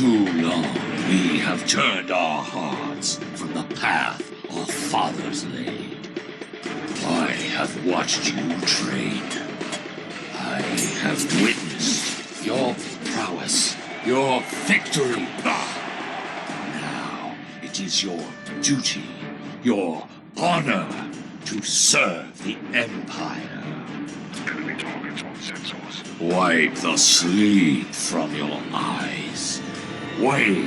too long we have turned our hearts from the path our fathers laid. I have watched you train. I have witnessed your prowess, your victory. Now it is your duty, your honor, to serve the Empire. Enemy targets on sensors. Wipe the sleep from your eyes. Wake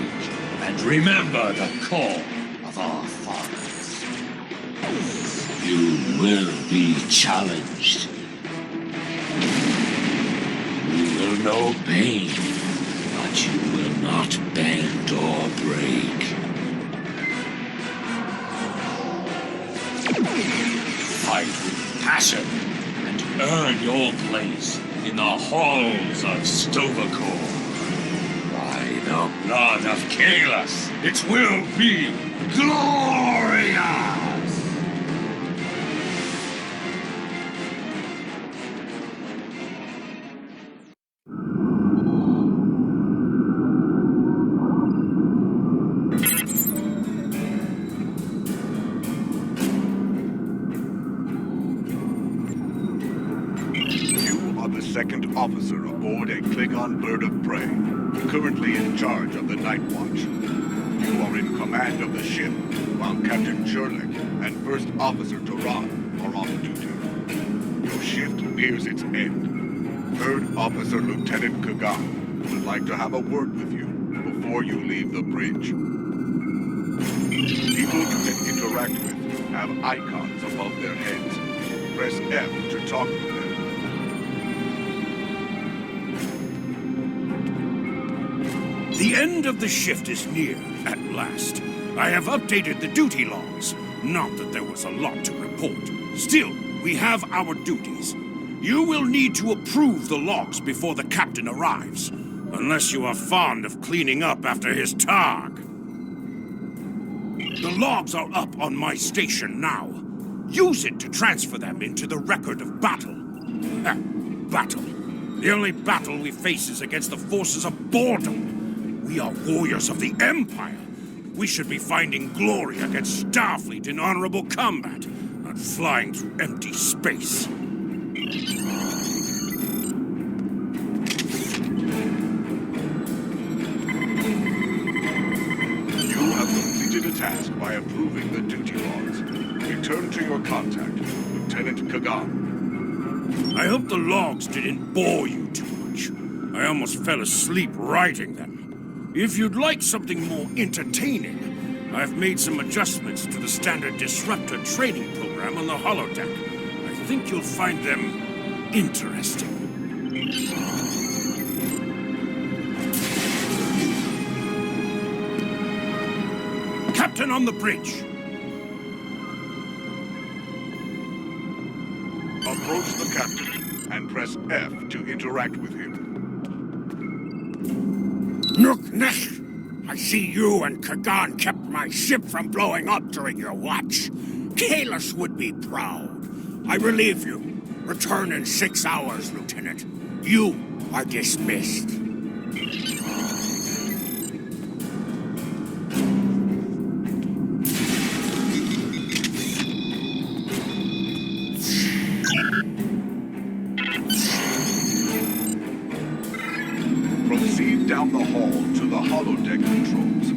and remember the call of our fathers. You will be challenged. You will know pain, but you will not bend or break. passion and earn your place in the halls of Stovacor. By the blood of Kalis, it will be glorious! Second officer aboard a Klingon bird of prey, currently in charge of the Night Watch. You are in command of the ship, while Captain Sherlick and First Officer Duran are off duty. Your shift nears its end. Third Officer Lieutenant Kagan would like to have a word with you before you leave the bridge. People you can interact with have icons above their heads. Press F to talk with them. The end of the shift is near, at last. I have updated the duty logs. Not that there was a lot to report. Still, we have our duties. You will need to approve the logs before the captain arrives. Unless you are fond of cleaning up after his targ. The logs are up on my station now. Use it to transfer them into the record of battle. Battle. The only battle we face is against the forces of boredom. We are warriors of the Empire. We should be finding glory against Starfleet in honorable combat, not flying through empty space. You have completed a task by approving the duty logs. Return to your contact, Lieutenant Kagan. I hope the logs didn't bore you too much. I almost fell asleep writing them. If you'd like something more entertaining, I've made some adjustments to the standard disruptor training program on the holodeck. I think you'll find them interesting. Captain on the bridge! Approach the captain and press F to interact with him. Nook-neck! I see you and Kagan kept my ship from blowing up during your watch. Kalis would be proud. I relieve you. Return in 6 hours, Lieutenant. You are dismissed. Proceed down the hall to the holodeck controls.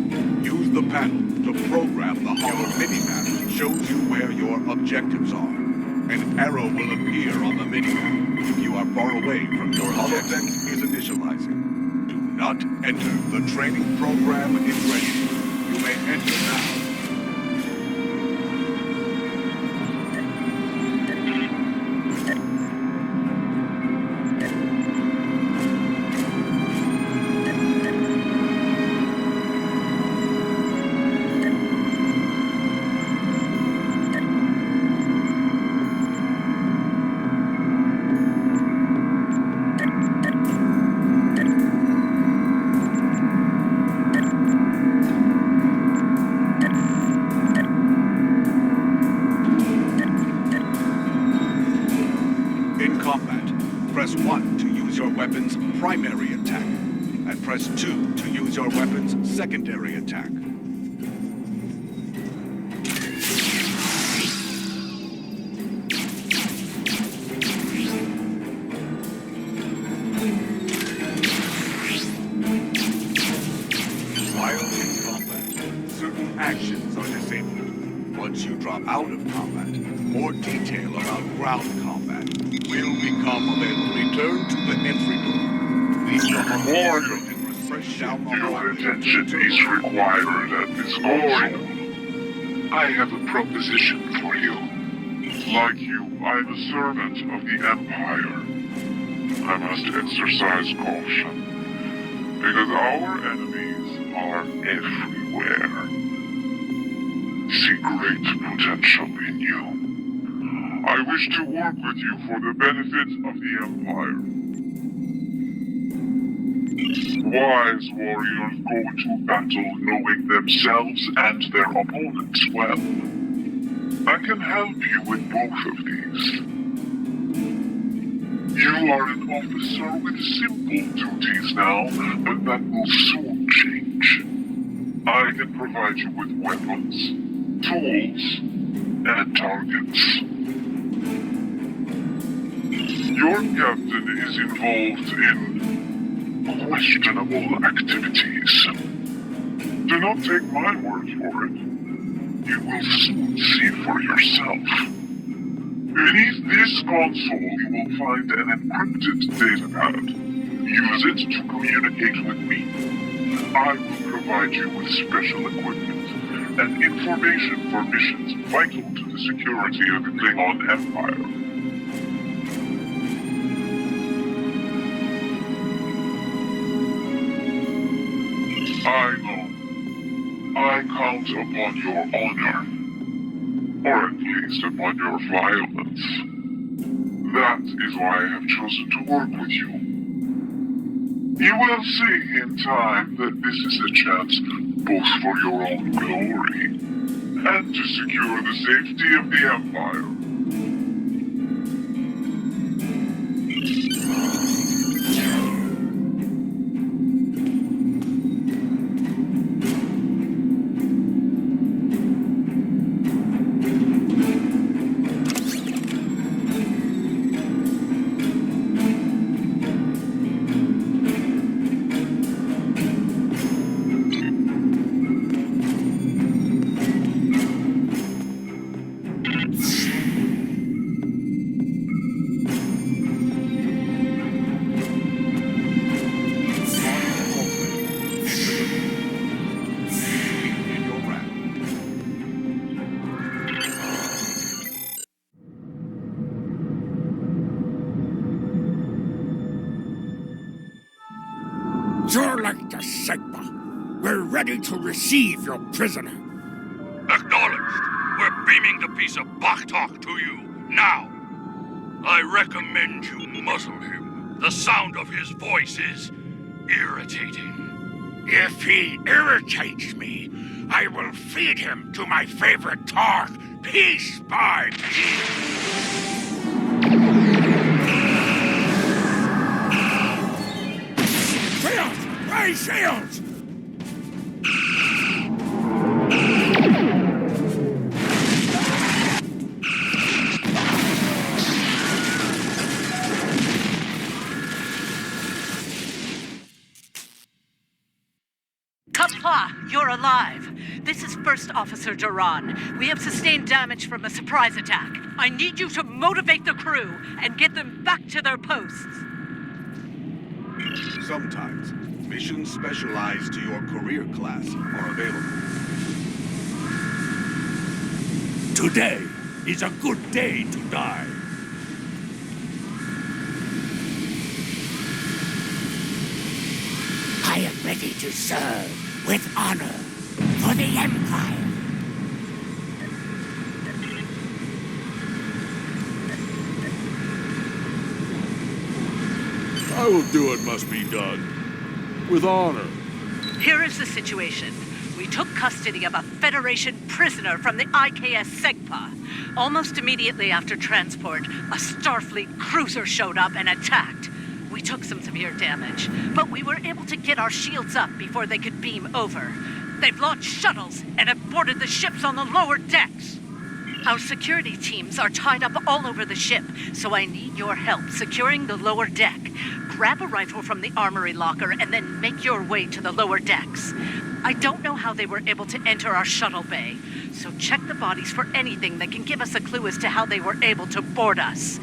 Use the panel to program the holo minimap that shows you where your objectives are. An arrow will appear on the minimap if you are far away from your holodeck is initializing. Do not enter. The training program is ready. You may enter now. Press 1 to use your weapon's primary attack, and press 2 to use your weapon's secondary attack. While in combat, certain actions are disabled. Once you drop out of combat, more detail about ground combat will become available. Return to the entry door. Leave your More and refresh down the Your hallway. attention is required at this moment. I have a proposition for you. Like you, I'm a servant of the Empire. I must exercise caution, because our enemies are everywhere. See great potential in you. I wish to work with you for the benefit of the Empire. Wise warriors go to battle knowing themselves and their opponents well. I can help you with both of these. You are an officer with simple duties now, but that will soon change. I can provide you with weapons, tools, and targets. Your captain is involved in questionable activities. Do not take my word for it. You will soon see for yourself. Beneath this console, you will find an encrypted datapad. Use it to communicate with me. I will provide you with special equipment and information for missions vital to the security of the Klingon Empire. I know. I count upon your honor. Or at least upon your violence. That is why I have chosen to work with you. You will see in time that this is a chance both for your own glory and to secure the safety of the Empire. You're like the Sigma. We're ready to receive your prisoner. Acknowledged. We're beaming the piece of Baktok to you, now. I recommend you muzzle him. The sound of his voice is irritating. If he irritates me, I will feed him to my favorite targ, piece by piece. Shields! Raise shields! Kappa, you're alive. This is First Officer Duran. We have sustained damage from a surprise attack. I need you to motivate the crew and get them back to their posts. Sometimes, missions specialized to your career class are available. Today is a good day to die. I am ready to serve with honor for the Empire. I will do what must be done. With honor. Here is the situation. We took custody of a Federation prisoner from the IKS Segpa. Almost immediately after transport, a Starfleet cruiser showed up and attacked. We took some severe damage, but we were able to get our shields up before they could beam over. They've launched shuttles and have boarded the ships on the lower decks. Our security teams are tied up all over the ship, so I need your help securing the lower deck. Grab a rifle from the armory locker and then make your way to the lower decks. I don't know how they were able to enter our shuttle bay, so check the bodies for anything that can give us a clue as to how they were able to board us.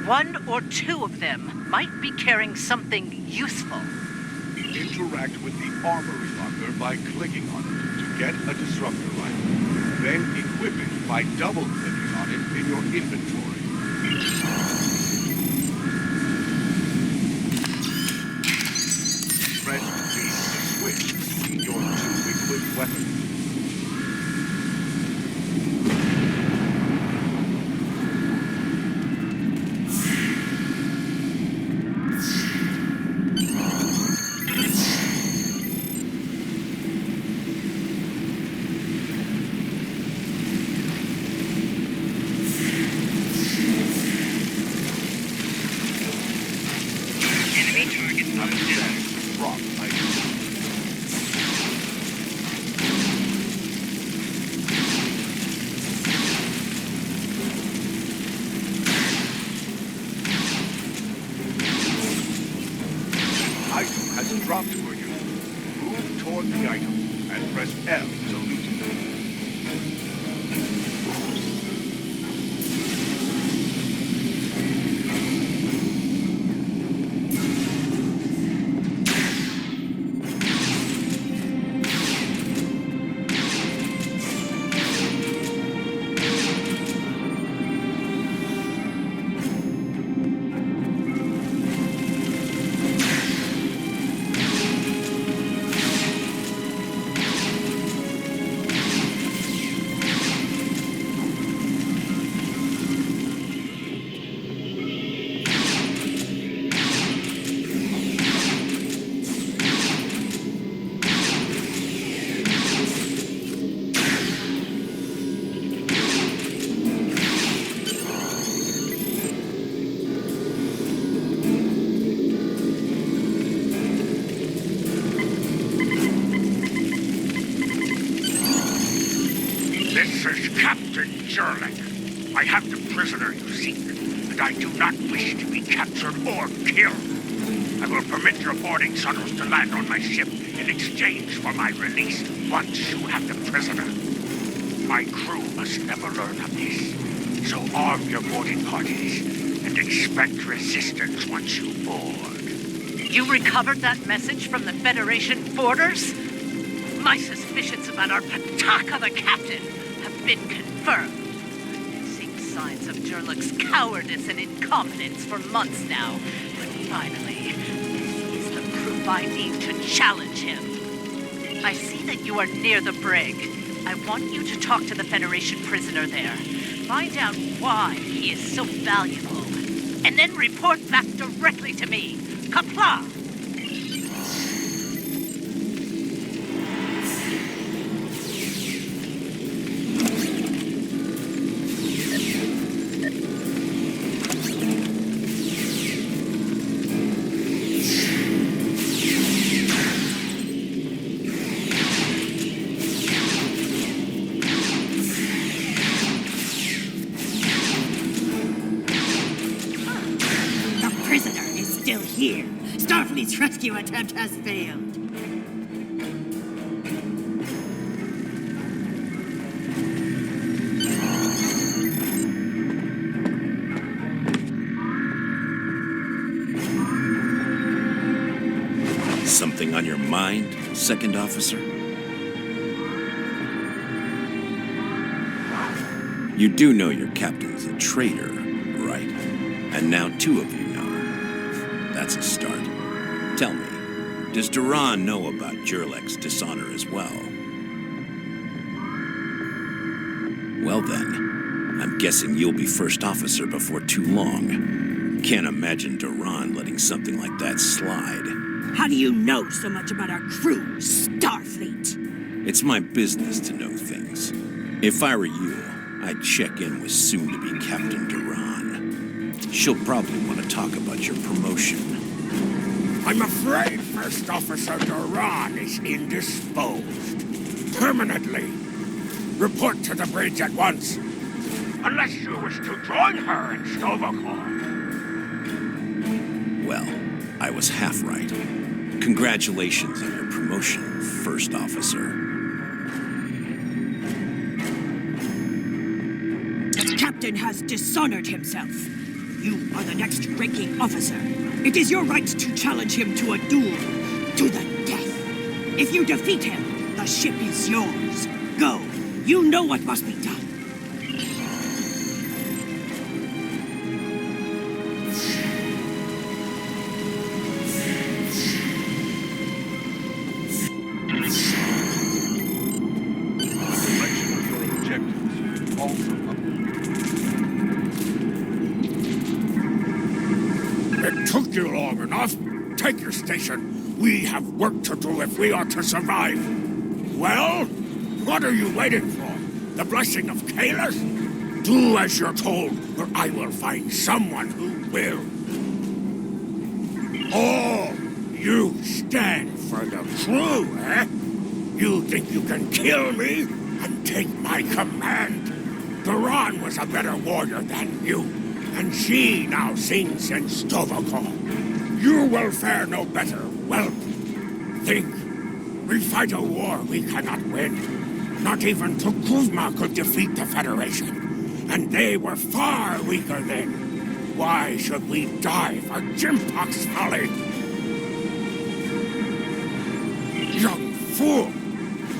One or two of them might be carrying something useful. Interact with the armory locker by clicking on it to get a disruptor rifle. Then equip it by double-clicking on it in your inventory. Press B to switch between your two equipped weapons. Unchecked. Drop item. Item has dropped for you. Move toward the item and press L to loot it. This is Captain Jurlik. I have the prisoner you seek, and I do not wish to be captured or killed. I will permit your boarding shuttles to land on my ship in exchange for my release once you have the prisoner. My crew must never learn of this, so arm your boarding parties and expect resistance once you board. You recovered that message from the Federation forwarders? My suspicions about our Pataka the captain have been confirmed. I've been seeing signs of Jurlik's cowardice and incompetence for months now. But finally, this is the proof I need to challenge him. I see that you are near the brig. I want you to talk to the Federation prisoner there. Find out why he is so valuable. And then report back directly to me. Comply! Here, Starfleet's rescue attempt has failed. Something on your mind, Second Officer? You do know your captain's a traitor, right? And now two of you know. That's a start. Tell me, does Duran know about Jurlik's dishonor as well? Well then, I'm guessing you'll be first officer before too long. Can't imagine Duran letting something like that slide. How do you know so much about our crew, Starfleet? It's my business to know things. If I were you, I'd check in with soon-to-be Captain Duran. She'll probably want to talk about your promotion. I'm afraid First Officer Duran is indisposed. Permanently. Report to the bridge at once. Unless you wish to join her in Stovacor. Well, I was half right. Congratulations on your promotion, First Officer. The captain has dishonored himself. You are the next ranking officer. It is your right to challenge him to a duel, to the death. If you defeat him, the ship is yours. Go. You know what must be done. Selection of your objectives also It took you long enough. Take your station. We have work to do if we are to survive. Well, what are you waiting for? The blessing of Kalis? Do as you're told, or I will find someone who will. Oh, You stand for the crew, eh? You think you can kill me and take my command? Duran was a better warrior than you, and she now sings in Stovokor. You will fare no better, whelp. Think. We fight a war we cannot win. Not even Tukuzma could defeat the Federation, and they were far weaker then. Why should we die for Jimpok's folly? Young fool!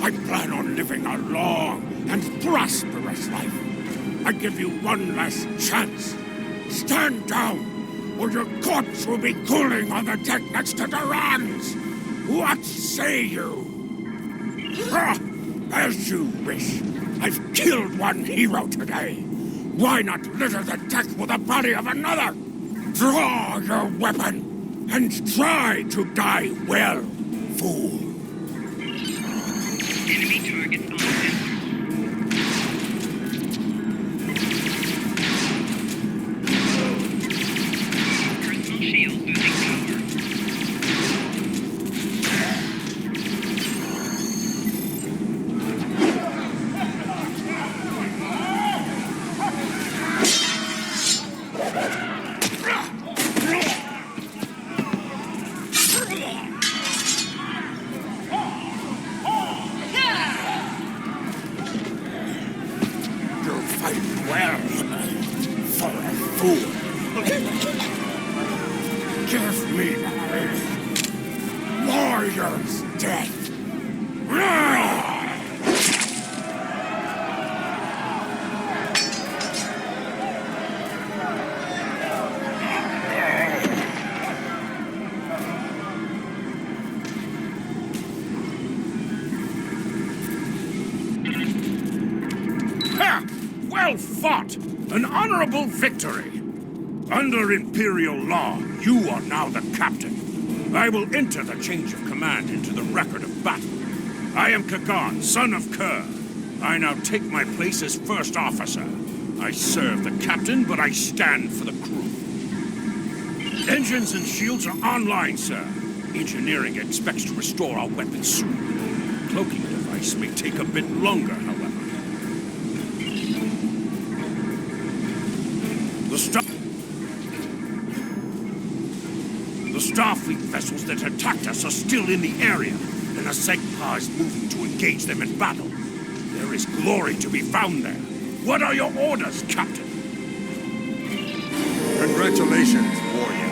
I plan on living a long and prosperous life. I give you one last chance. Stand down, or your corpse will be cooling on the deck next to Duran's. What say you? As you wish. I've killed one hero today. Why not litter the deck with the body of another? Draw your weapon and try to die well, fool. Enemy target on personal shield losing power. Give me my warrior's death. Ha! Well fought! An honorable victory! Under Imperial law, you are now the captain. I will enter the change of command into the record of battle. I am Kagan, son of Kerr. I now take my place as first officer. I serve the captain, but I stand for the crew. Engines and shields are online, sir. Engineering expects to restore our weapons soon. Cloaking device may take a bit longer, however. The Starfleet vessels that attacked us are still in the area, and the Segpa is moving to engage them in battle. There is glory to be found there. What are your orders, Captain? Congratulations, warrior.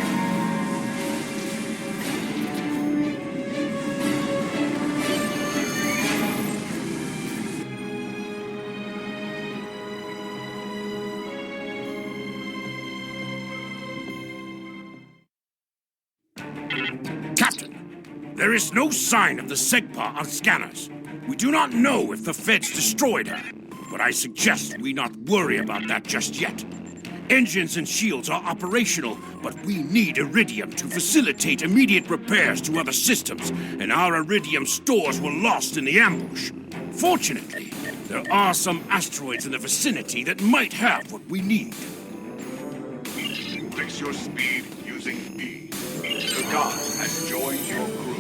There is no sign of the Segpa on scanners. We do not know if the Feds destroyed her, but I suggest we not worry about that just yet. Engines and shields are operational, but we need iridium to facilitate immediate repairs to other systems, and our iridium stores were lost in the ambush. Fortunately, there are some asteroids in the vicinity that might have what we need. Increase your speed using B. Kagan has joined your crew.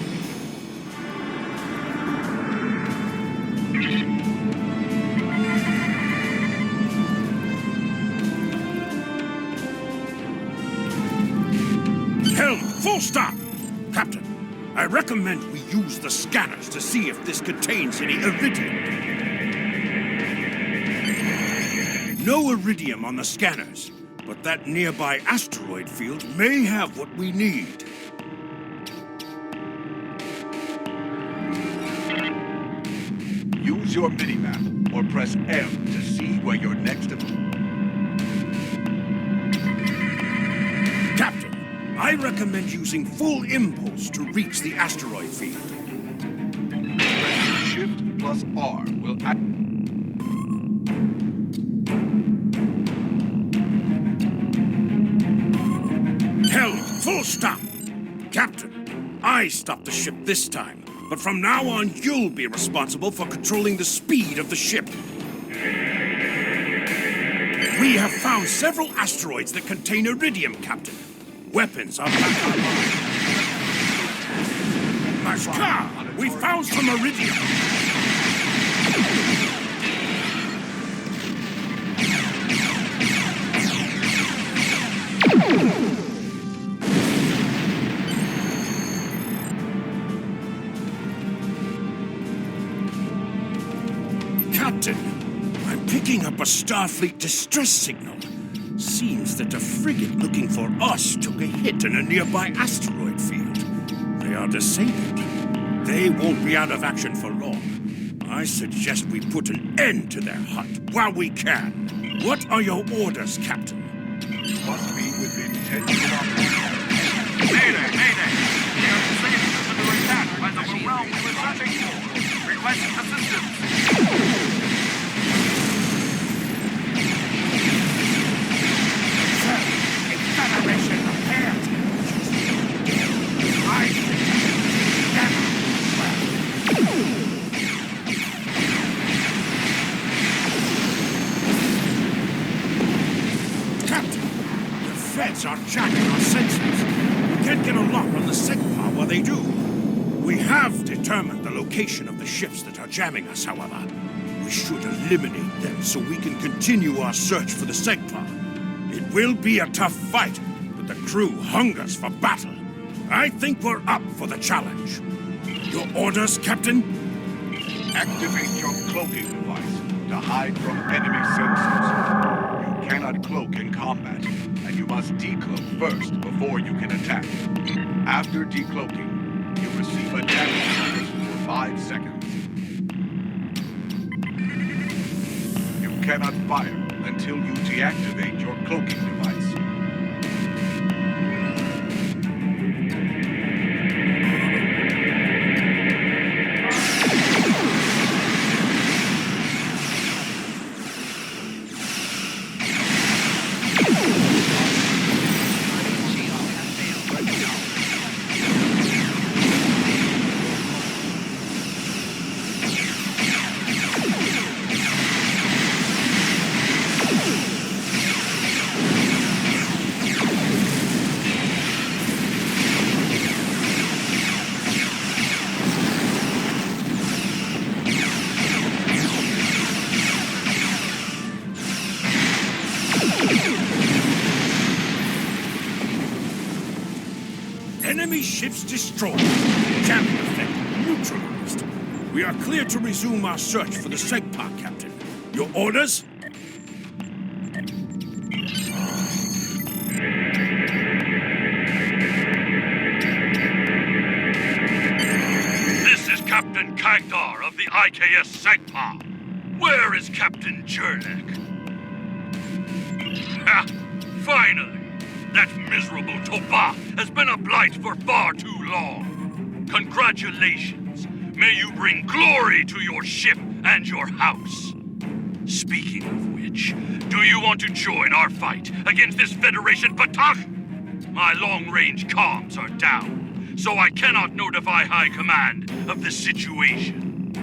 Helm, full stop! Captain, I recommend we use the scanners to see if this contains any iridium. No iridium on the scanners, but that nearby asteroid field may have what we need. Use your minimap or press M to see where your next Captain, I recommend using full impulse to reach the asteroid field. Shift plus R will act. Helm, full stop! Captain, I stopped the ship this time, but from now on you'll be responsible for controlling the speed of the ship. We have found several asteroids that contain iridium, Captain. Weapons are back online. Mashka! We found some iridium! Captain, I'm picking up a Starfleet distress signal. Seems that a frigate looking for us took a hit in a nearby asteroid field. They are disabled. They won't be out of action for long. I suggest we put an end to their hunt while we can. What are your orders, Captain? You must be within 10 kilometers. Mayday! Mayday! We are disabled under attack by the realm we were searching for. Request assistance. Federation repaired! Captain, the feds are jacking our sensors. We can't get a lock on the SEGPA while they do. We have determined the location of the ships that are jamming us, however. We should eliminate them so we can continue our search for the SEGPA. It will be a tough fight, but the crew hungers for battle. I think we're up for the challenge. Your orders, Captain? Activate your cloaking device to hide from enemy sensors. You cannot cloak in combat, and you must decloak first before you can attack. After decloaking, you receive a damage bonus for 5 seconds. You cannot fire until you deactivate your cloaking device. Enemy ships destroyed. Jamming effect neutralized. We are clear to resume our search for the SEGPA, Captain. Your orders? This is Captain Kagdar of the IKS SEGPA. Where is Captain Jurlek? Ha! Finally! That miserable Topa has been a blight for far too long. Congratulations. May you bring glory to your ship and your house. Speaking of which, do you want to join our fight against this Federation Batak? My long-range comms are down, so I cannot notify High Command of the situation.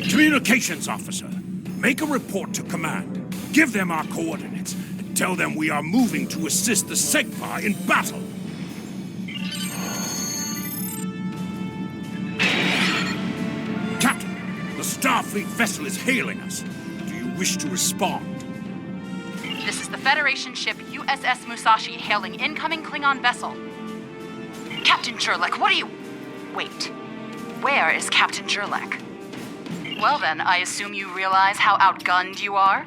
Communications officer, make a report to command. Give them our coordinates and tell them we are moving to assist the SEGPA in battle. Captain, the Starfleet vessel is hailing us. Do you wish to respond? This is the Federation ship USS Musashi hailing incoming Klingon vessel. Captain Jurlek, what are you... Wait. Where is Captain Jurlek? Well then, I assume you realize how outgunned you are?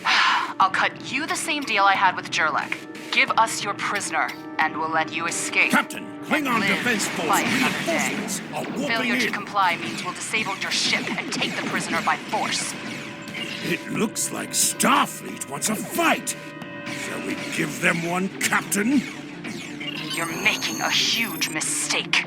I'll cut you the same deal I had with Jurlek. Give us your prisoner, and we'll let you escape. Captain, Klingon Defense Force reinforcements are warping Failure to in. comply means we'll disable your ship and take the prisoner by force. It looks like Starfleet wants a fight. Shall we give them one, Captain? You're making a huge mistake.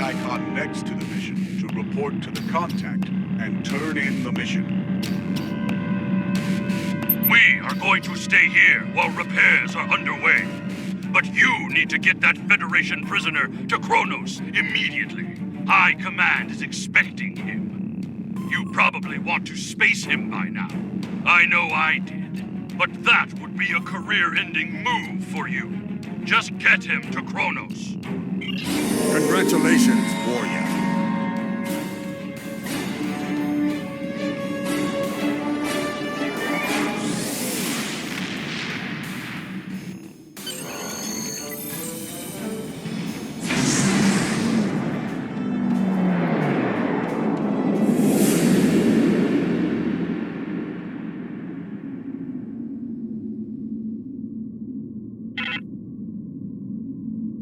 icon next to the mission to report to the contact and turn in the mission. We are going to stay here while repairs are underway. But you need to get that Federation prisoner to Kronos immediately. High Command is expecting him. You probably want to space him by now. I know I did. But that would be a career-ending move for you. Just get him to Kronos. Congratulations, warrior.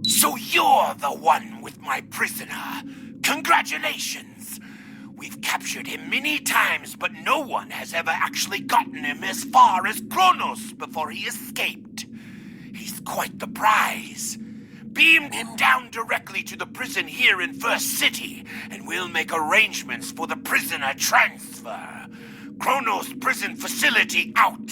So you're the one with my prisoner. Congratulations. We've captured him many times, but no one has ever actually gotten him as far as Kronos before he escaped. He's quite the prize. Beam him down directly to the prison here in First City, and we'll make arrangements for the prisoner transfer. Kronos prison facility out.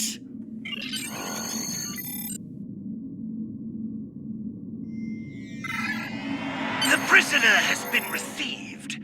The prisoner has been received.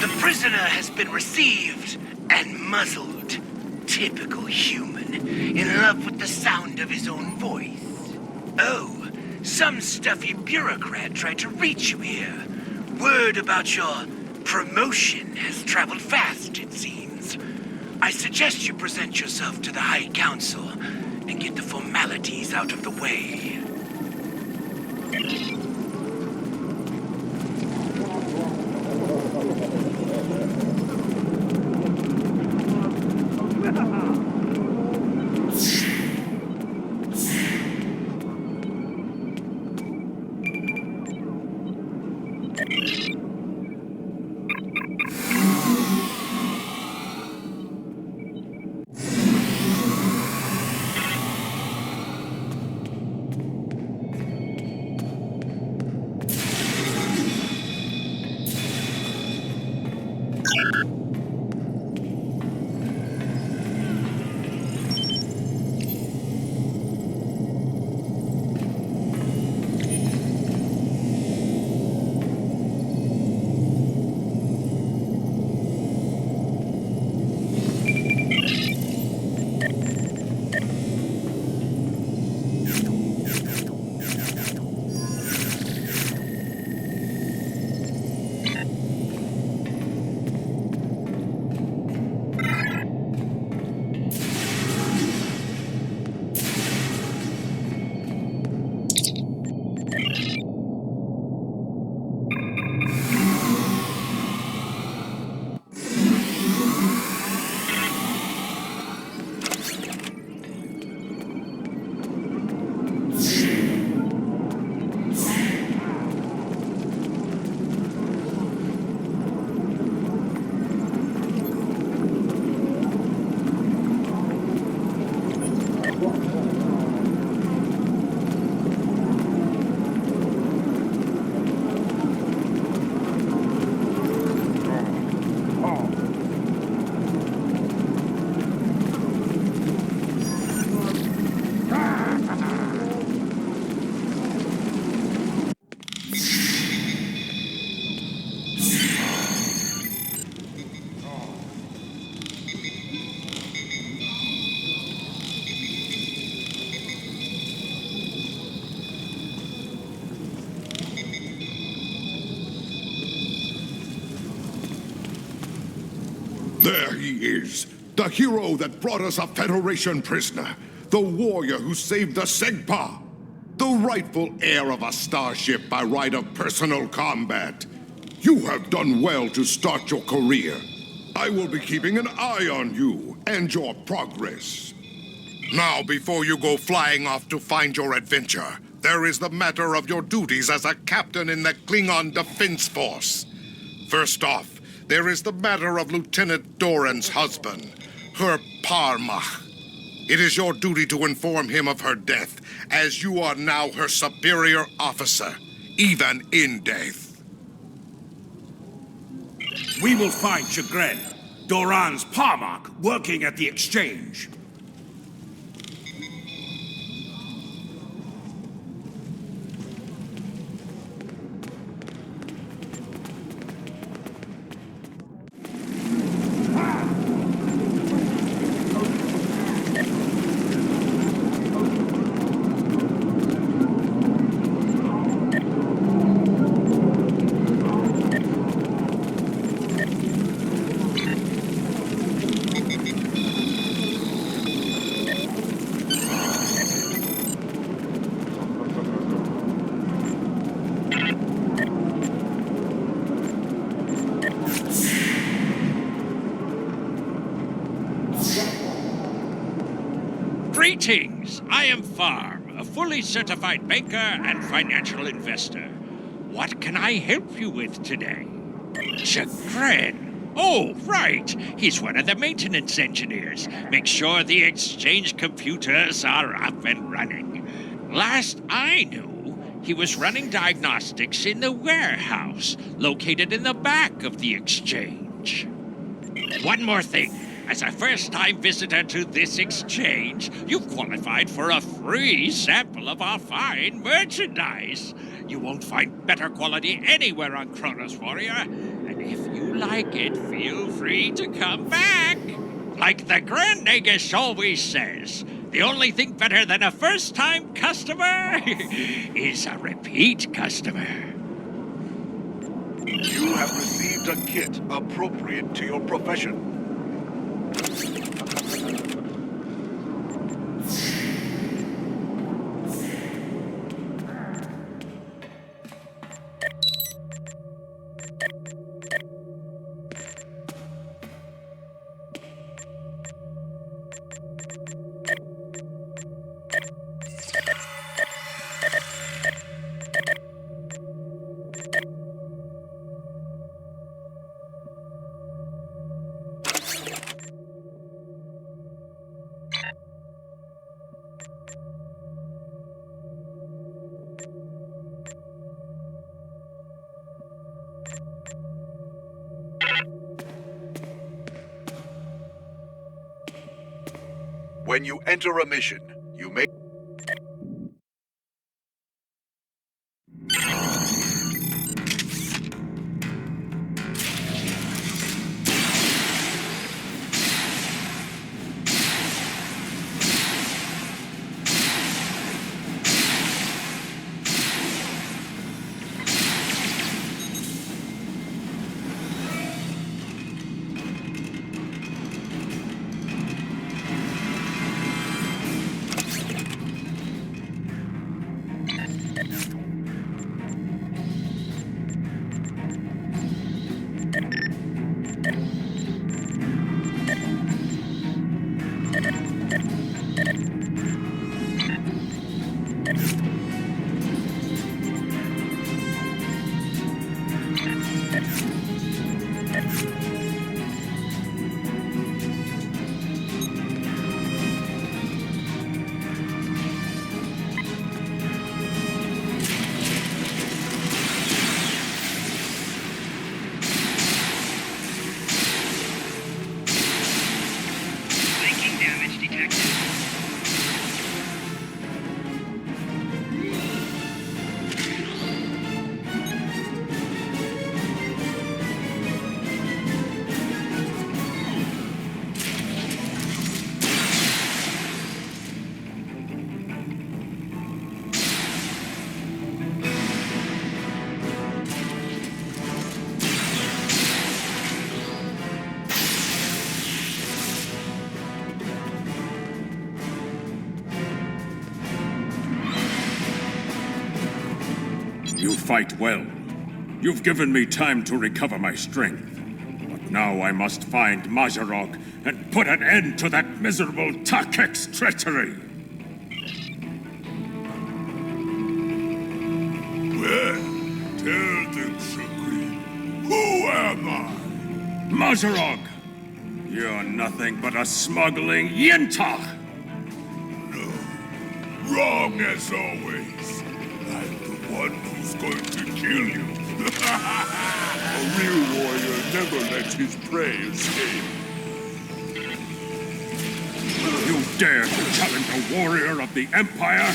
The prisoner has been received and muzzled. Typical human, in love with the sound of his own voice. Oh, some stuffy bureaucrat tried to reach you here. Word about your promotion has traveled fast, it seems. I suggest you present yourself to the High Council and get the formalities out of the way. There he is, the hero that brought us a Federation prisoner, the warrior who saved the Segpa, the rightful heir of a starship by right of personal combat. You have done well to start your career. I will be keeping an eye on you and your progress. Now, before you go flying off to find your adventure, there is the matter of your duties as a captain in the Klingon Defense Force. First off, There is the matter of Lieutenant Doran's husband, her Parma. It is your duty to inform him of her death, as you are now her superior officer, even in death. We will find Chagrin, Doran's Parmark, working at the exchange. Greetings! I am Farm, a fully certified banker and financial investor. What can I help you with today? Chagrin. Oh, right. He's one of the maintenance engineers. Make sure the exchange computers are up and running. Last I knew, he was running diagnostics in the warehouse, located in the back of the exchange. One more thing. As a first-time visitor to this exchange, you've qualified for a free sample of our fine merchandise. You won't find better quality anywhere on Kronos, Warrior. And if you like it, feel free to come back. Like the Grand Nagus always says, the only thing better than a first-time customer is a repeat customer. You have received a kit appropriate to your profession. When you enter a mission, you may... You fight well. You've given me time to recover my strength. But now I must find Mazarok and put an end to that miserable Takek's treachery. Well, tell them, Chagrin. Who am I? Mazarog! You're nothing but a smuggling yintach! No. Wrong as always. I'm the one who's going to kill you. A real warrior never lets his prey escape. You dare to challenge a warrior of the Empire?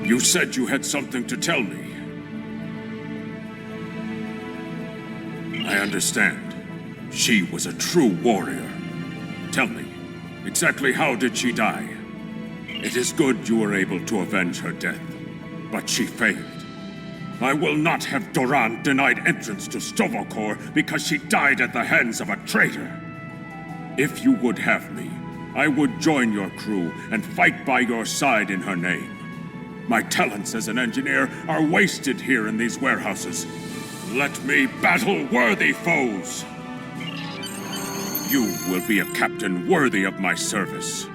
You said you had something to tell me. I understand. She was a true warrior. Tell me, exactly how did she die? It is good you were able to avenge her death, but she failed. I will not have Doran denied entrance to Stovokor because she died at the hands of a traitor. If you would have me, I would join your crew and fight by your side in her name. My talents as an engineer are wasted here in these warehouses. Let me battle worthy foes. You will be a captain worthy of my service.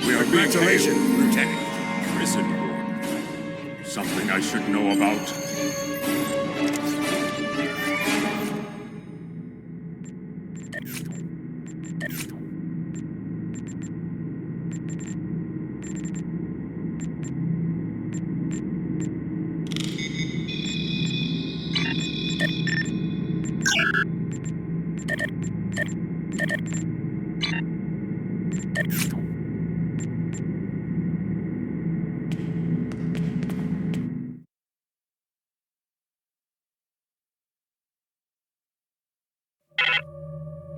We are being hailed, Lieutenant. Prison warden. Something I should know about.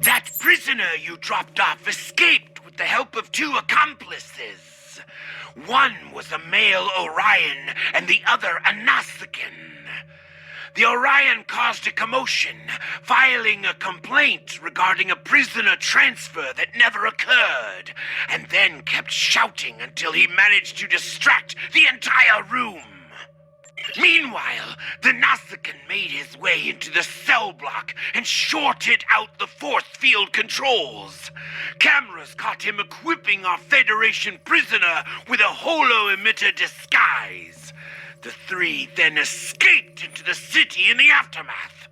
That prisoner you dropped off escaped with the help of 2 accomplices. One was a male Orion and the other a Nausicaan. The Orion caused a commotion, filing a complaint regarding a prisoner transfer that never occurred, and then kept shouting until he managed to distract the entire room. Meanwhile, the Nausicaan made his way into the cell block and shorted out the force field controls. Cameras caught him equipping our Federation prisoner with a holo-emitter disguise. The 3 then escaped into the city in the aftermath.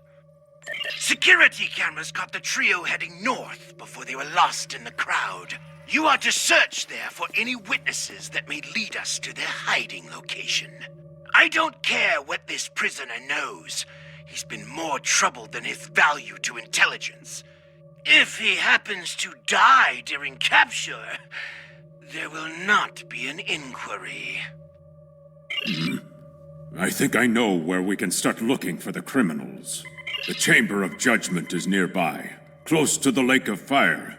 Security cameras caught the trio heading north before they were lost in the crowd. You are to search there for any witnesses that may lead us to their hiding location. I don't care what this prisoner knows. He's been more trouble than his value to intelligence. If he happens to die during capture, there will not be an inquiry. I think I know where we can start looking for the criminals. The Chamber of Judgment is nearby, close to the Lake of Fire.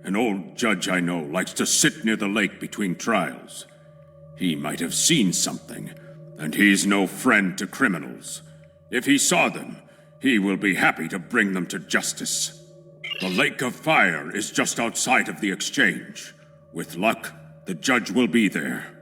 An old judge I know likes to sit near the lake between trials. He might have seen something, and he's no friend to criminals. If he saw them, he will be happy to bring them to justice. The Lake of Fire is just outside of the exchange. With luck, the judge will be there.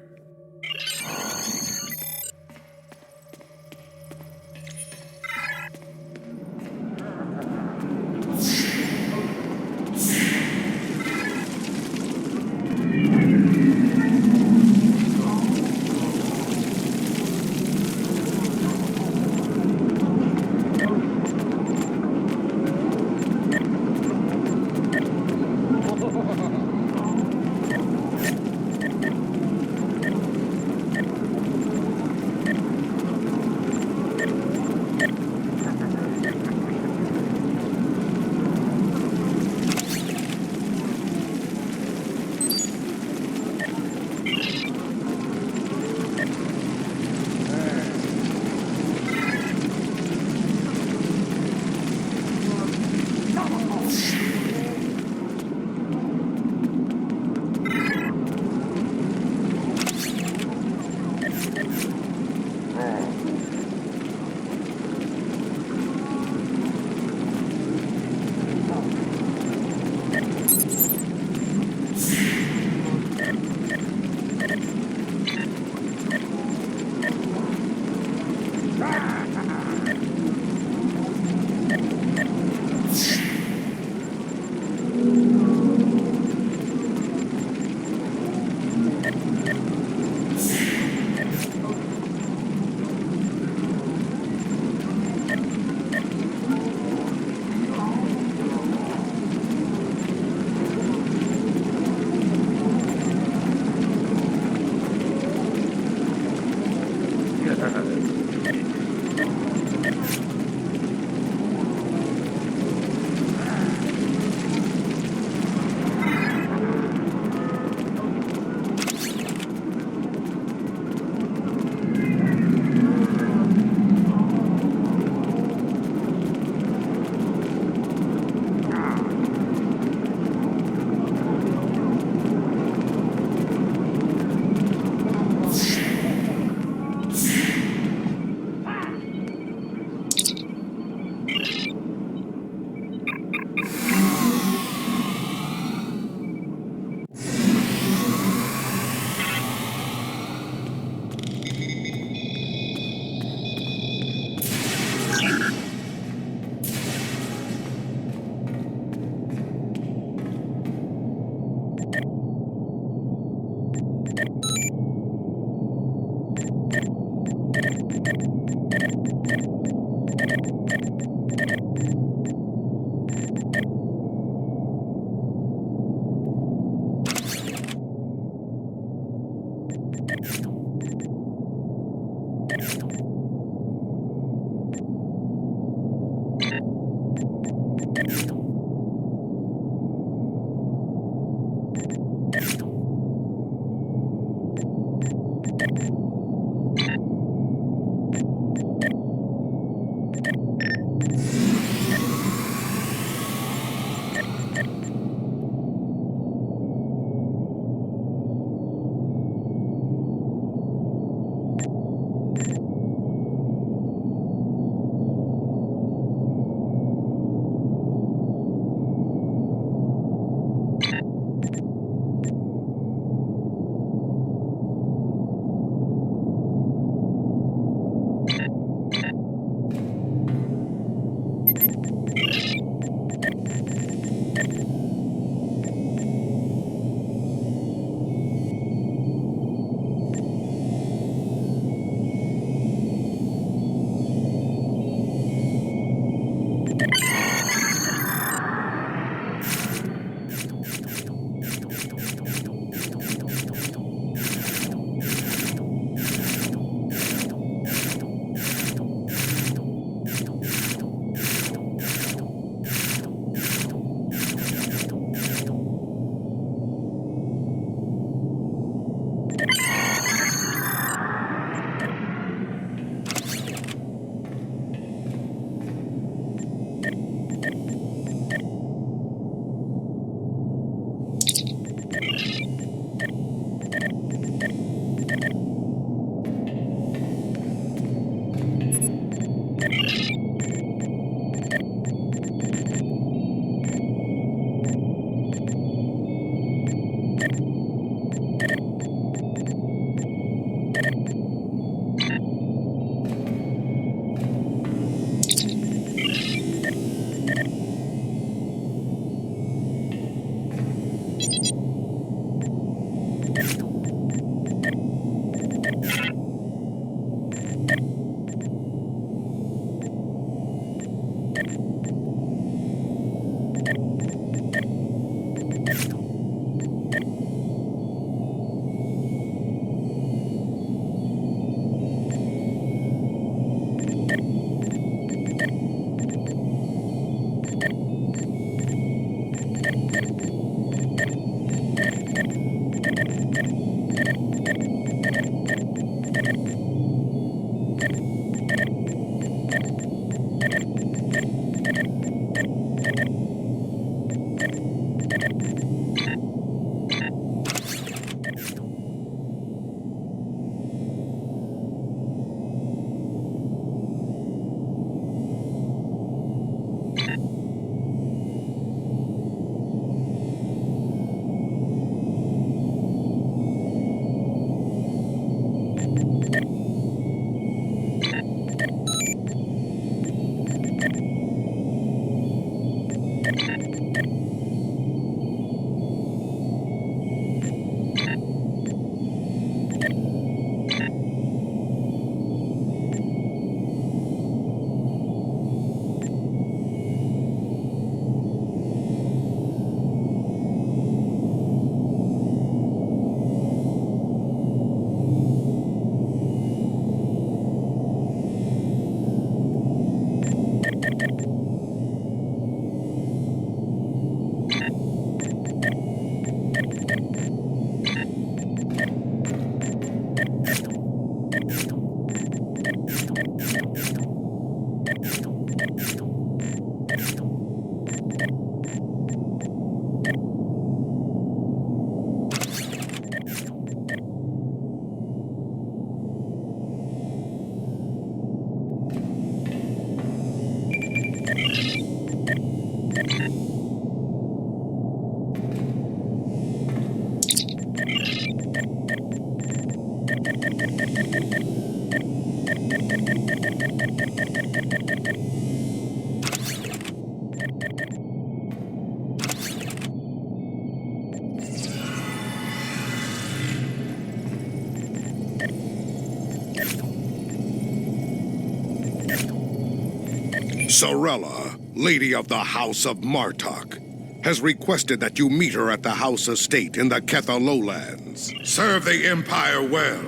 Sorella, Lady of the House of Martok, has requested that you meet her at the House Estate in the Ketha Lowlands. Serve the Empire well.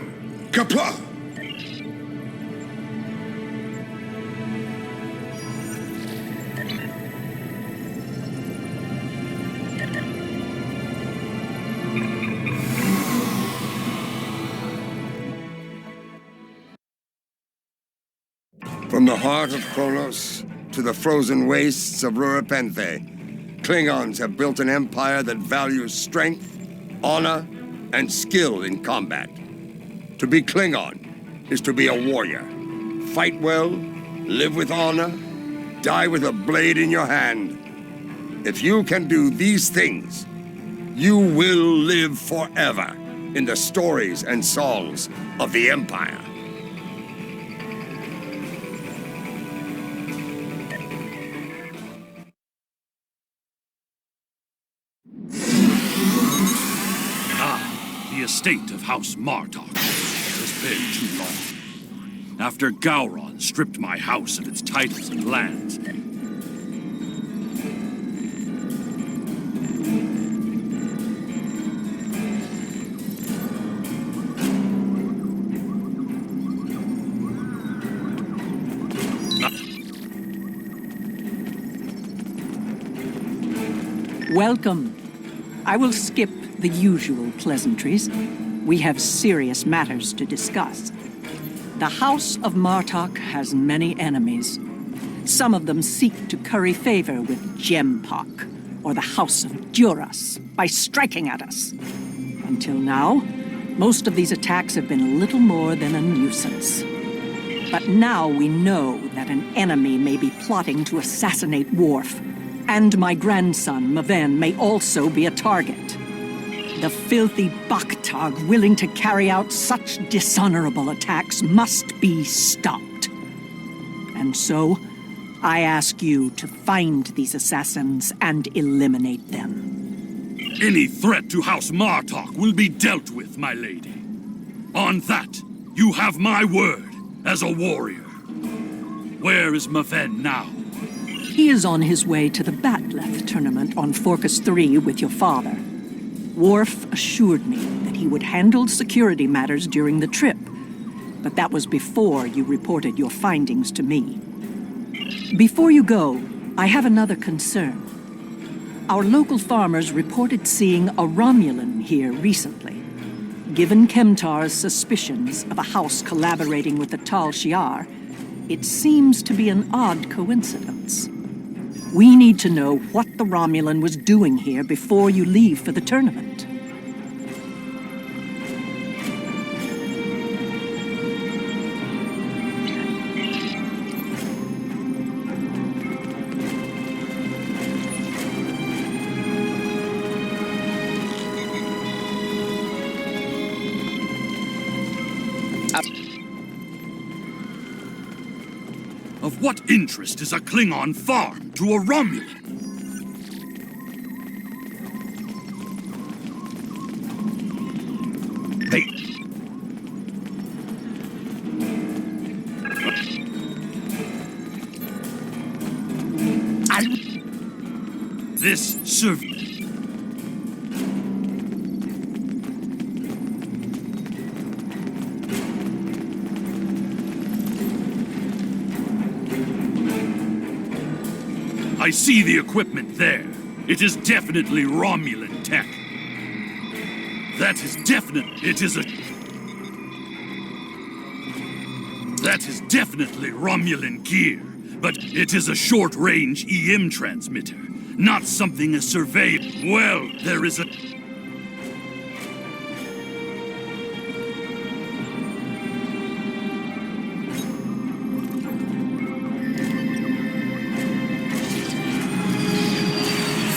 Kapla! From the heart of Kronos to the frozen wastes of Rurapenthe, Klingons have built an empire that values strength, honor, and skill in combat. To be Klingon is to be a warrior. Fight well, live with honor, die with a blade in your hand. If you can do these things, you will live forever in the stories and songs of the Empire. The estate of House Martok has been too long. After Gowron stripped my house of its titles and lands, Welcome. I will skip the usual pleasantries. We have serious matters to discuss. The House of Martok has many enemies. Some of them seek to curry favor with Gempok, or the House of Duras, by striking at us. Until now, most of these attacks have been little more than a nuisance. But now we know that an enemy may be plotting to assassinate Worf, and my grandson, Maven, may also be a target. The filthy Baktag willing to carry out such dishonorable attacks must be stopped. And so, I ask you to find these assassins and eliminate them. Any threat to House Martok will be dealt with, my lady. On that, you have my word as a warrior. Where is Maven now? He is on his way to the Batleth tournament on Forcus 3 with your father. Worf assured me that he would handle security matters during the trip, but that was before you reported your findings to me. Before you go, I have another concern. Our local farmers reported seeing a Romulan here recently. Given Kemtar's suspicions of a house collaborating with the Tal Shiar, it seems to be an odd coincidence. We need to know what the Romulan was doing here before you leave for the tournament. Of what interest is a Klingon farm to a Romulan? This survey. I see the equipment there. It is definitely Romulan tech. That is definitely Romulan gear, but it is a short-range EM transmitter, not something a surveyor. Well, there is a...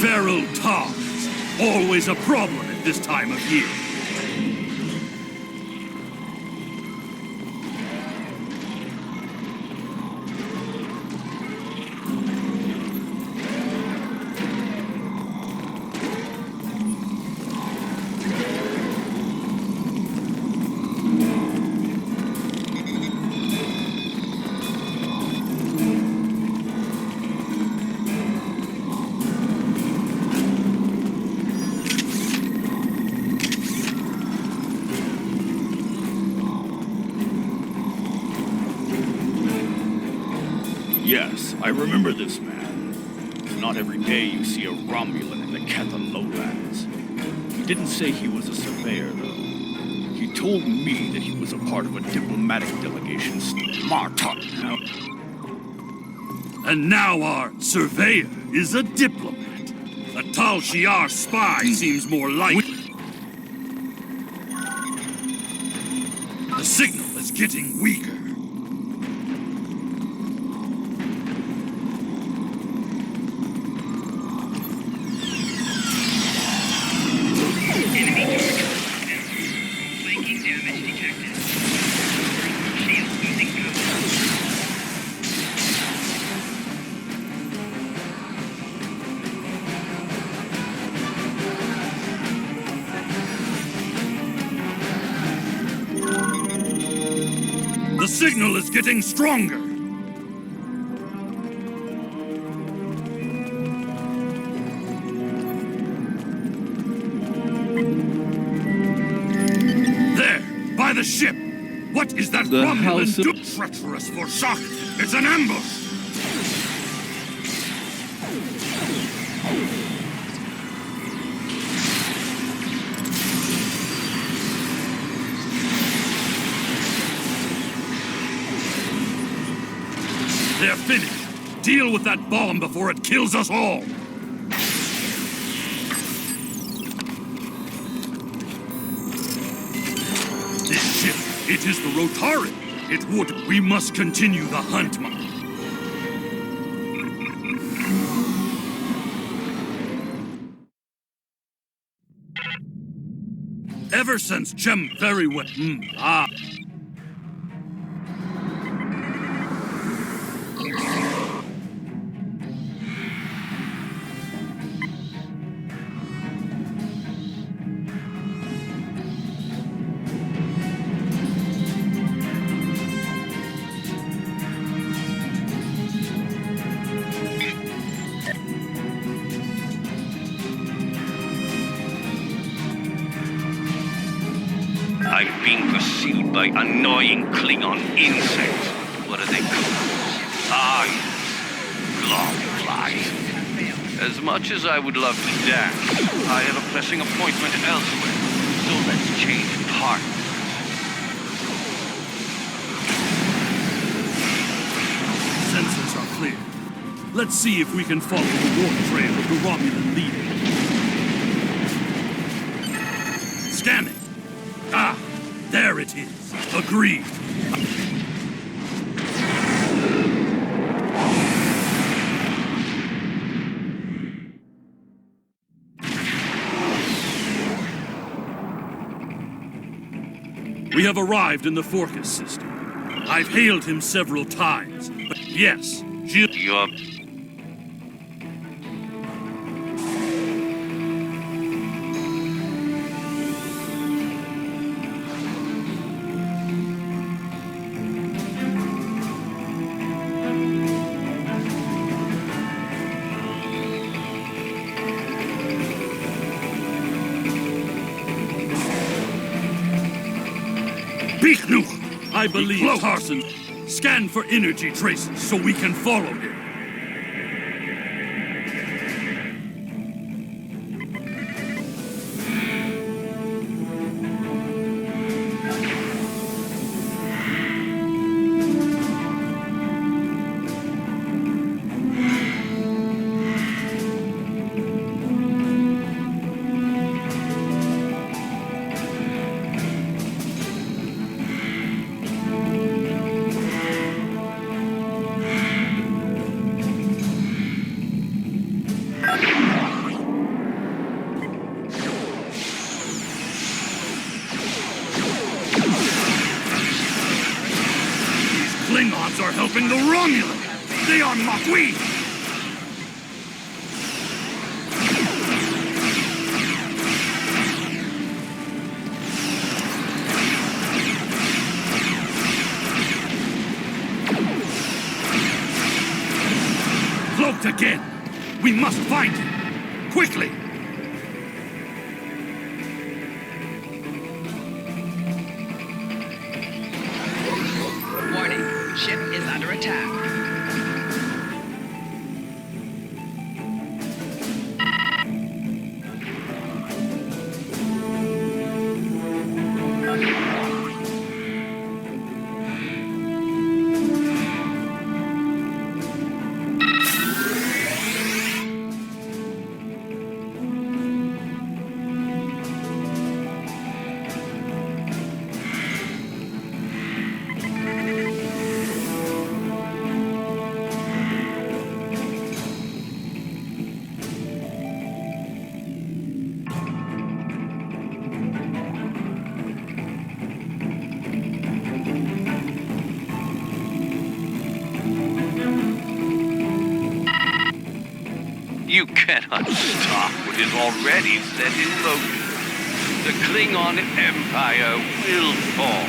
Feral Tars, always a problem at this time of year. Yes, I remember this man. It's not every day you see a Romulan in the Ketha lowlands. He didn't say he was a surveyor, though. He told me that he was a part of a diplomatic delegation. Martok now. And now our surveyor is a diplomat. A Tal Shiar spy seems more likely. The signal is getting weaker. The signal is getting stronger. There, by the ship. What is that Romulan doing? Treacherous for shock. It's an ambush. They're finished. Deal with that bomb before it kills us all. This ship, it is the Rotari. It would. We must continue the hunt, Ever since Gem very well. I'm being pursued by annoying Klingon insects. What are they called? Globflies. As much as I would love to dance, I have a pressing appointment elsewhere. So let's change partners. Sensors are clear. Let's see if we can follow the warp trail of the Romulan leader. Scanning. Ah, there it is. Agreed. We have arrived in the Forcus system. I've hailed him several times, but yes, You're... I believe Tarson. Scan for energy traces so we can follow him. Klingons are helping the Romulans! They are Makui! Cloaked again! We must find him! Quickly! Warning, ship is under attack. You cannot stop what is already set in motion. The Klingon Empire will fall.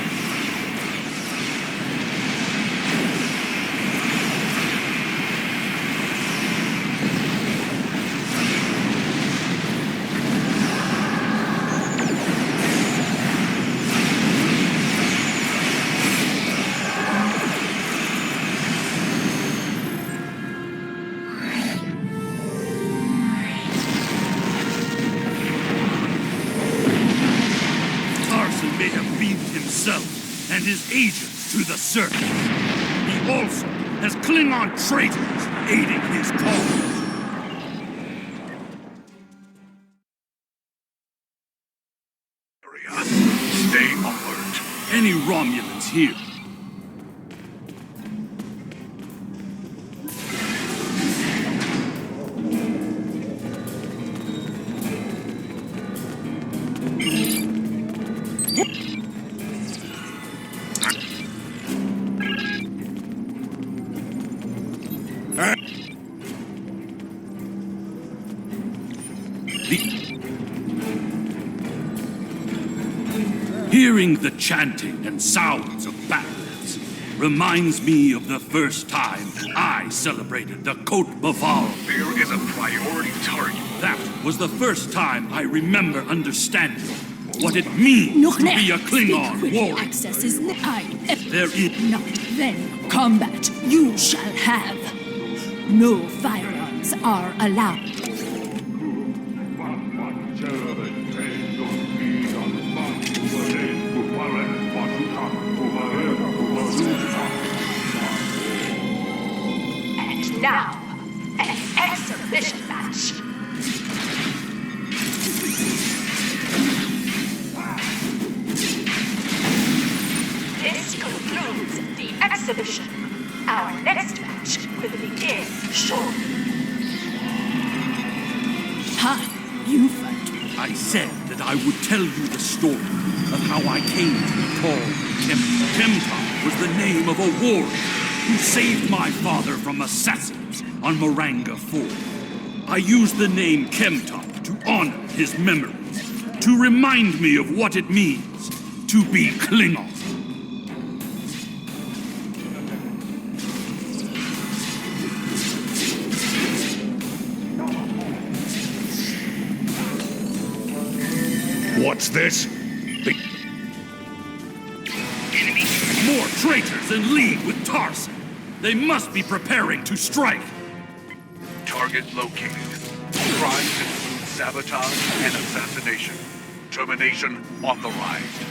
And his agents to the surface. He also as Klingon traitors aiding his cause. Stay alert. Any Romulans here? Hearing the chanting and sounds of battles reminds me of the first time I celebrated the Cote Baval. There is a priority target. That was the first time I remember understanding what it means to be a Klingon warrior. Access is There is not then combat you shall have. No firearms are allowed. And now, an exhibition match. This concludes the exhibition. Our next match will begin shortly. Ha! You fight. I said that I would tell you the story of how I came to be called Kemtop. Kemtop was the name of a warrior who saved my father from assassins on Moranga 4. I used the name Kemtop to honor his memories, to remind me of what it means to be Klingon. What's this? More traitors in league with Tarson. They must be preparing to strike. Target located. Crimes include sabotage and assassination. Termination authorized.